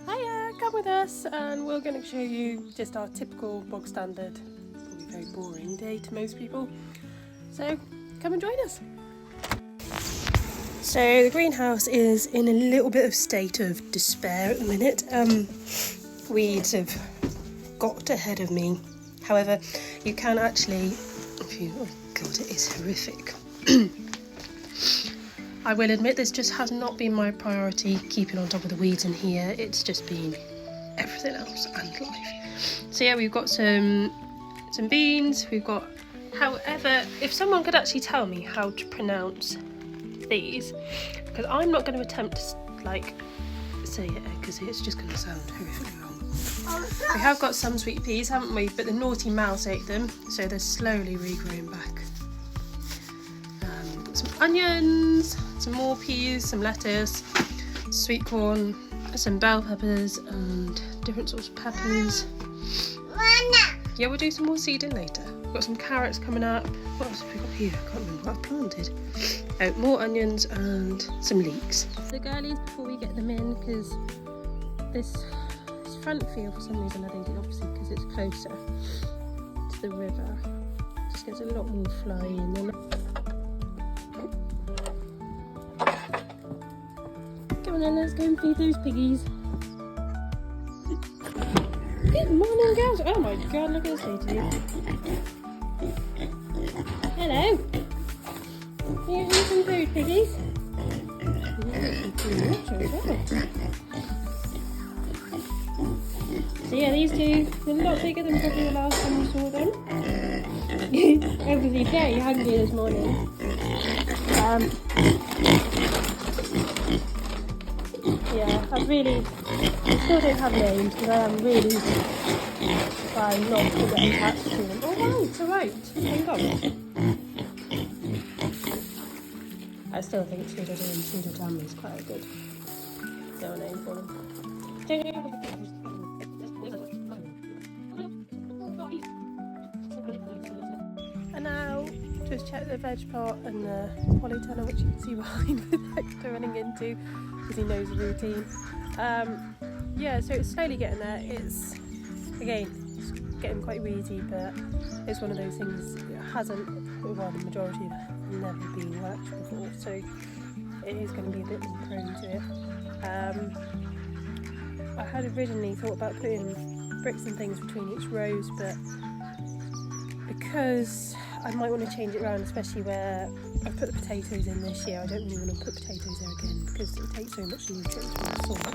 Hiya, come with us and we're going to show you just our typical bog standard, probably very boring day to most people. So come and join us. So the greenhouse is in a little bit of state of despair at the minute. Weeds have got ahead of me. However, you can actually, oh god, it is horrific. I will admit this just has not been my priority, keeping on top of the weeds in here. It's just been everything else and life. So yeah, we've got some beans, we've got, however, if someone could actually tell me how to pronounce these, because I'm not going to attempt to say it, because it's just going to sound horrifically wrong. We have got some sweet peas, haven't we? But the naughty mouse ate them, so they're slowly regrowing back. We've got some onions, some more peas, some lettuce, sweet corn, some bell peppers and different sorts of peppers. Yeah, we'll do some more seeding later. We've got some carrots coming up. What else have we got here? I can't remember what I've planted. Oh, more onions and some leeks. The girlies, before we get them in, because this front field, for some reason I think it's obviously because it's closer to the river, just gets a lot more fly in than. Come on then, let's go and feed those piggies. Good morning, girls. Oh my god, look at this lady. Hello. You eat some food, piggies? So yeah, these two are a lot bigger than probably the last time you saw them. Obviously very hungry this morning. Yeah, I still don't have names because I am really trying not to get attached to them. Oh right, it's alright. Hang on. I still think pseudo is quite a good little name for them. And now, just check the veg pot and the polytunnel, which you can see behind with Hector running into, because he knows the routine. Yeah, so it's slowly getting there. It's getting quite weedy, but it's one of those things that hasn't, well, the majority of it has never been worked before, so it is going to be a bit more prone to it. I had originally thought about putting bricks and things between each rows, but because I might want to change it around, especially where I put the potatoes in this year, I don't really want to put potatoes there again because it takes so much nutrients from the soil.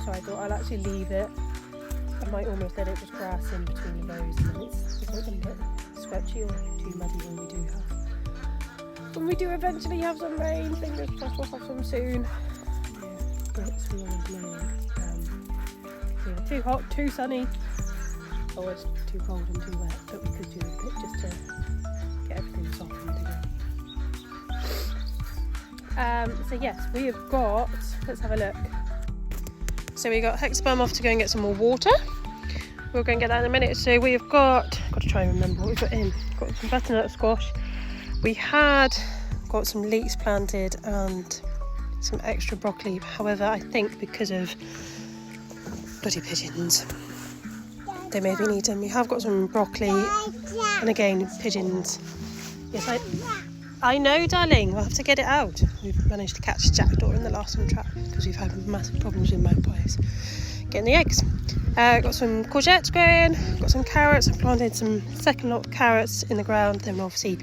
So I thought I'll actually leave it. I might almost let it just grass in between the rows, and then it's not going to get sketchy or too muddy when we do eventually have some rain. Fingers crossed we'll have some soon. Yeah, bricks we always know. Yeah, too hot, too sunny, or it's too cold and too wet, but we could do a bit just to get everything softened again. So yes, we have got, let's have a look. So we got Hexabum off to go and get some more water. We'll go and get that in a minute. So we have got to try and remember what we've got in. Got some butternut squash. We had got some leeks planted and some extra broccoli. However, I think because of bloody pigeons, they maybe need them. We have got some broccoli, and again, pigeons. Yes, I know, darling. We'll have to get it out. We've managed to catch jackdaw in the last one trap because we've had massive problems with magpies getting the eggs. Got some courgettes growing, got some carrots. I've planted some second lot of carrots in the ground. Then obviously,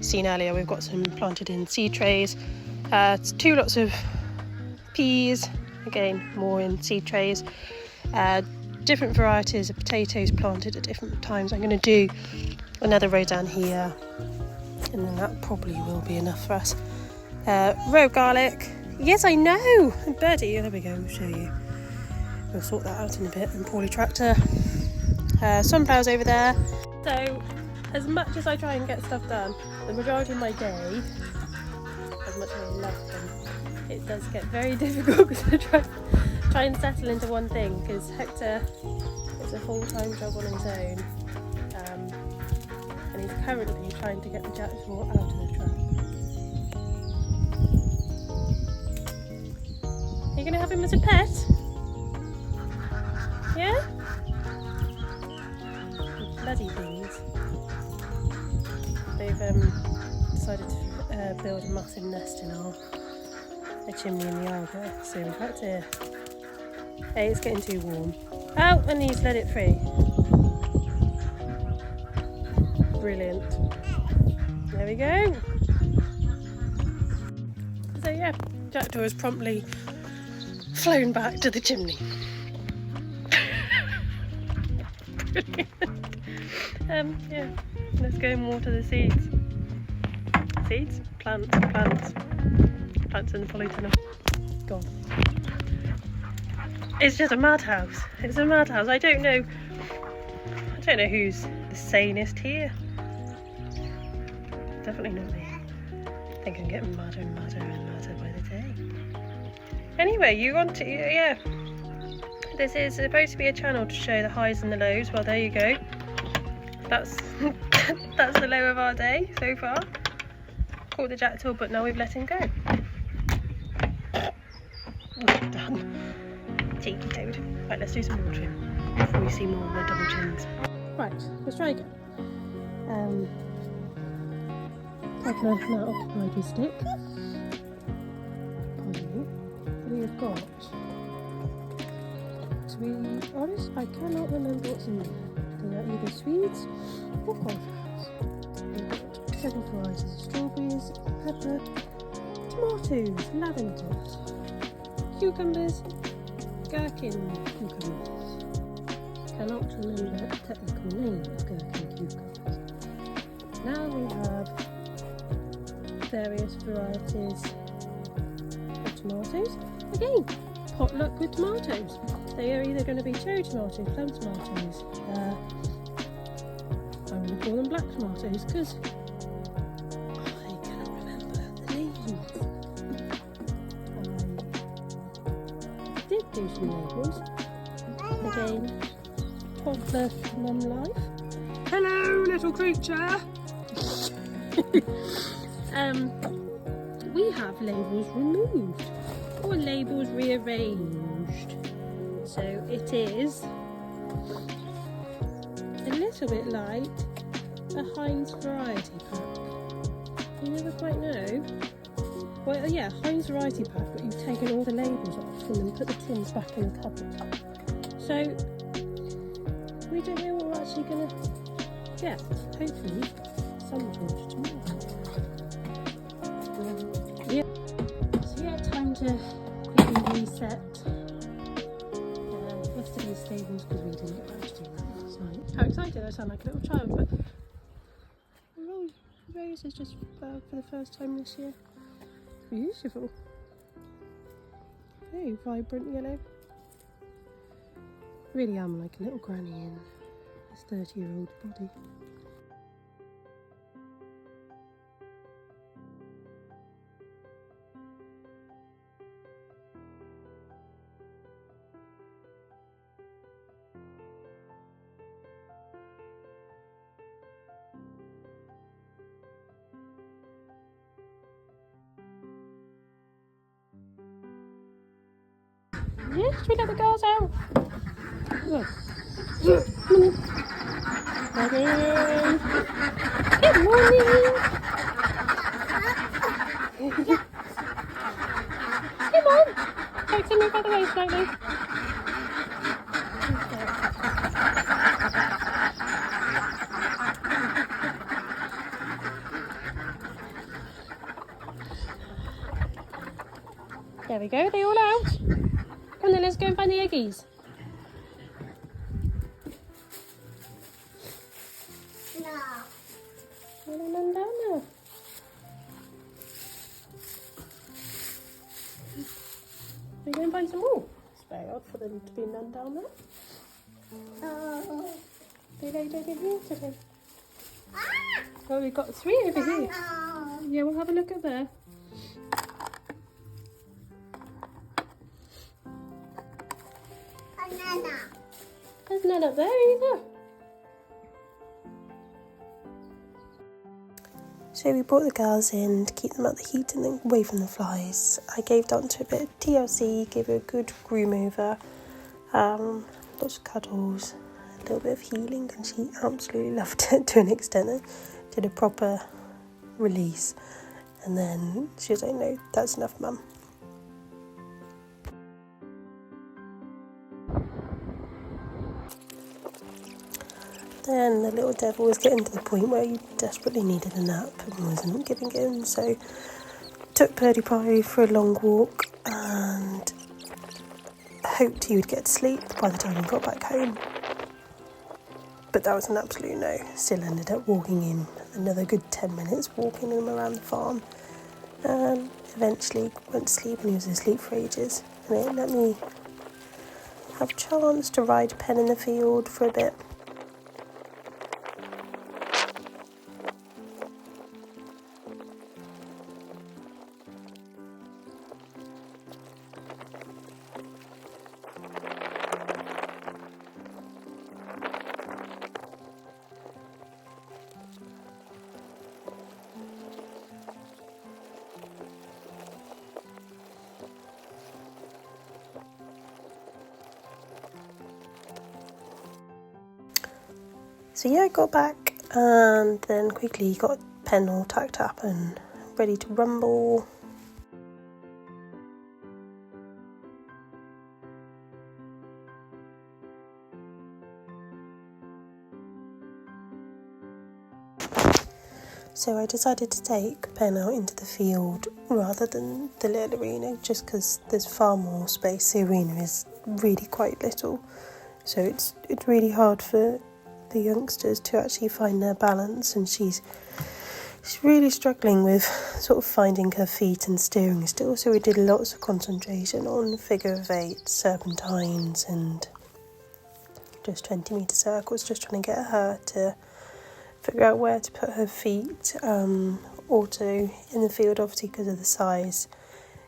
seen earlier, we've got some planted in seed trays. 2 lots of peas, again, more in seed trays. Different varieties of potatoes planted at different times. I'm going to do another row down here, and then that probably will be enough for us. Row of garlic. Yes, I know! Birdie, there we go, we'll show you. We'll sort that out in a bit. And Paulie tractor. Sunflowers over there. So, as much as I try and get stuff done, the majority of my day, as much as I love them, it does get very difficult because I try and settle into one thing, because Hector is a full-time job on his own, and he's currently trying to get the jackdaw out of the trap. Are you going to have him as a pet? decided to build a massive nest in our chimney in the arbor, so we've had to... Hey, it's getting too warm. Oh, and he's let it free. Brilliant. There we go. So yeah, Jackdaw has promptly flown back to the chimney. Yeah, let's go and water the seeds. Seeds? Plants. Plants in the polytunnel. God. It's just a madhouse. It's a madhouse. I don't know who's the sanest here. Definitely not me. I think I'm getting madder and madder and madder by the day. Anyway, you want to, yeah. This is supposed to be a channel to show the highs and the lows. Well, there you go. That's that's the low of our day so far. Caught the jackdaw, but now we've let him go. Well done. Cheeky toad. Right, let's do some watering before we see more of their double chins. Right, let's try again. Taking a little ID stick. We've got, to be honest, I cannot remember what's in there. They are either sweets or cauliflowers. We've got several varieties of strawberries, pepper, tomatoes, lavenders, cucumbers, gherkin cucumbers. Cannot remember the technical name of gherkin cucumbers. Now we have various varieties of tomatoes. Again, potluck with tomatoes. They are either going to be cherry tomatoes, plum tomatoes. I'm going to call them black tomatoes because I cannot remember the names. I did do some labels. Again, toddler mum life. Hello, little creature. We have labels removed or labels rearranged. So it is a little bit like a Heinz variety pack. You never quite know. Well, yeah, Heinz variety pack, but you've taken all the labels off and then put the tins back in the cupboard. So we don't know what we're actually going to get. Hopefully, some water tomorrow. Yeah. So yeah, time to quickly reset yesterday's stables because we didn't manage to do that last night. How excited I sound like a little child, but Rose is just for the first time this year. Beautiful. Very vibrant yellow. Really am like a little granny in this 30-year-old body. Yes, should we let the girls out? Look. Come on. Ready? Good morning. Come on. Take some move out of the way slightly. There we go, they all out. And then let's go and find the eggies. No. Down there. We're going to find some more. It's very odd for them to be none down there. They laid over here today. Oh, we've got 3 over here. Yeah, we'll have a look at there. There's none up there either. So we brought the girls in to keep them out the heat and then away from the flies. I gave Dante a bit of TLC, gave her a good groom over, lots of cuddles, a little bit of healing, and she absolutely loved it to an extent. I did a proper release. And then she was like, no, that's enough, Mum. Then the little devil was getting to the point where he desperately needed a nap and wasn't giving in, so took Birdie Pie for a long walk and hoped he would get to sleep by the time he got back home. But that was an absolute no. Still ended up walking in another good 10 minutes, walking him around the farm, and eventually went to sleep, and he was asleep for ages. And it let me have a chance to ride Pen in the field for a bit. So yeah, I got back and then quickly got Pen all tucked up and ready to rumble. So I decided to take Pen out into the field rather than the little arena, just because there's far more space. The arena is really quite little, so it's really hard for the youngsters to actually find their balance, and she's really struggling with sort of finding her feet and steering still. So we did lots of concentration on figure of eight, serpentines, and just 20-metre circles, just trying to get her to figure out where to put her feet. Also in the field, obviously because of the size,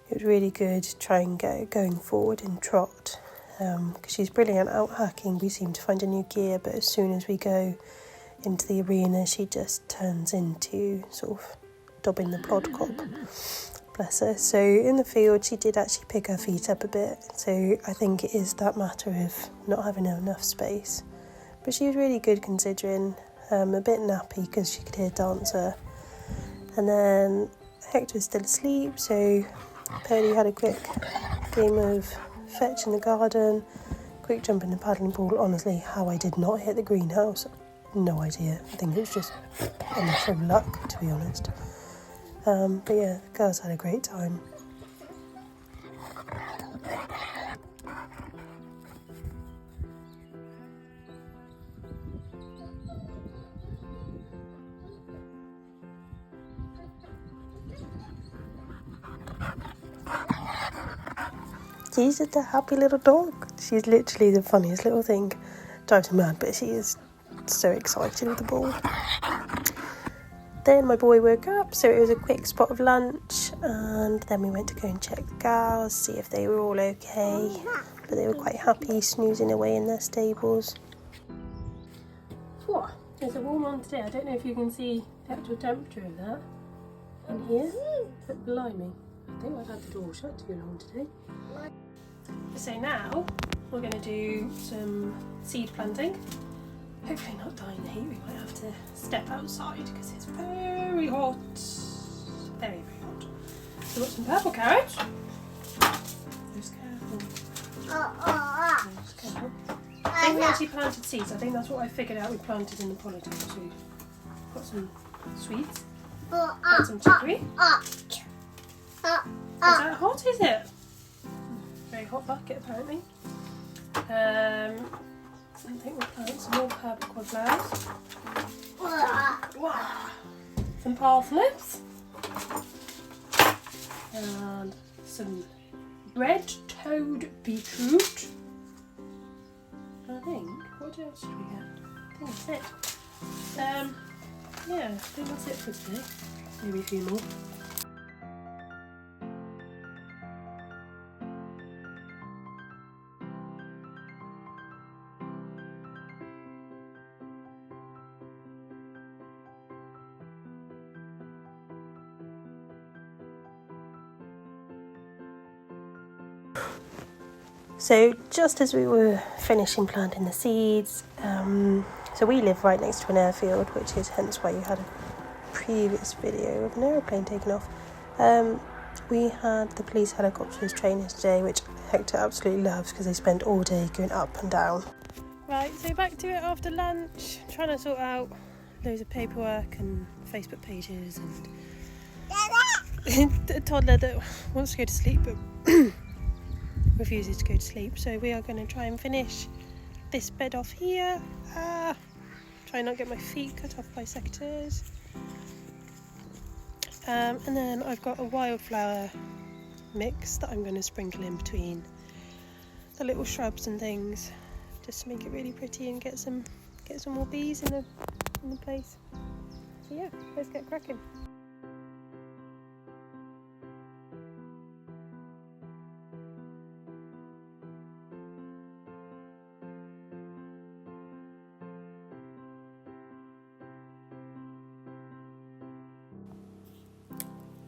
it was really good to try and get her going forward in trot, because she's brilliant out hacking. We seem to find a new gear, but as soon as we go into the arena, she just turns into sort of dobbing the plod cob. Bless her. So in the field, she did actually pick her feet up a bit. So I think it is that matter of not having enough space. But she was really good considering. A bit nappy because she could hear Dancer. And then Hector was still asleep, so Purdy had a quick game of fetch in the garden, quick jump in the paddling pool. Honestly, how I did not hit the greenhouse, no idea. I think it was just a matter of luck, to be honest. But yeah, the girls had a great time. She's just a happy little dog. She's literally the funniest little thing. Drives me mad, but she is so excited with the ball. Then my boy woke up, so it was a quick spot of lunch, and then we went to go and check the cows, see if they were all okay. But they were quite happy snoozing away in their stables. What? There's a warm one today. I don't know if you can see the actual temperature of that in here, but blimey, I think I've had the door shut too long today. So now we're going to do some seed planting. Hopefully not die in the heat. We might have to step outside because it's very hot. Very, very hot. So we've got some purple carrots. Just careful. Just careful. I think we actually planted seeds. I think that's what I figured out we planted in the polytunnel. So we've got some sweets and some chicory. Is that hot, is it? Very hot bucket apparently. I think we'll plant some more purple quadflowers. Wow. Some parsnips. And some red toad beetroot. I think. What else did we get? I think that's it. Yeah, I think that's it for today. Maybe a few more. So just as we were finishing planting the seeds, so we live right next to an airfield, which is hence why you had a previous video of an aeroplane taking off. We had the police helicopters training today, which Hector absolutely loves because they spend all day going up and down. Right, so back to it after lunch, trying to sort out loads of paperwork and Facebook pages and a toddler that wants to go to sleep but refuses to go to sleep. So we are going to try and finish this bed off here. Try not to get my feet cut off by secateurs. And then I've got a wildflower mix that I'm going to sprinkle in between the little shrubs and things, just to make it really pretty and get some more bees in the place. So yeah, let's get cracking.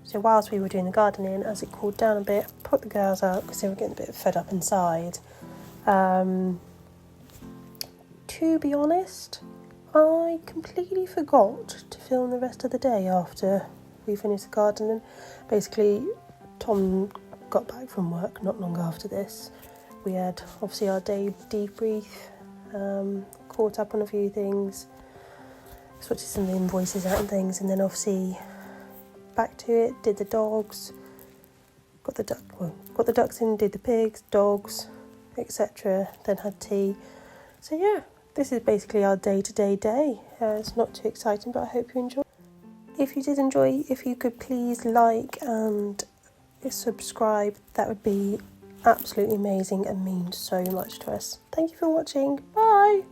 So whilst we were doing the gardening, as it cooled down a bit, I put the girls out because they were getting a bit fed up inside. To be honest, I completely forgot to film the rest of the day after we finished the gardening. Basically, Tom got back from work not long after this. We had obviously our day debrief, caught up on a few things, sorted some invoices out and things, and then obviously back to it, did the dogs, got the ducks in, did the pigs, dogs, etc. Then had tea. So yeah, this is basically our day-to-day day. It's not too exciting, but I hope you enjoy. If you did enjoy, if you could please like and subscribe, that would be absolutely amazing and mean so much to us. Thank you for watching. Bye.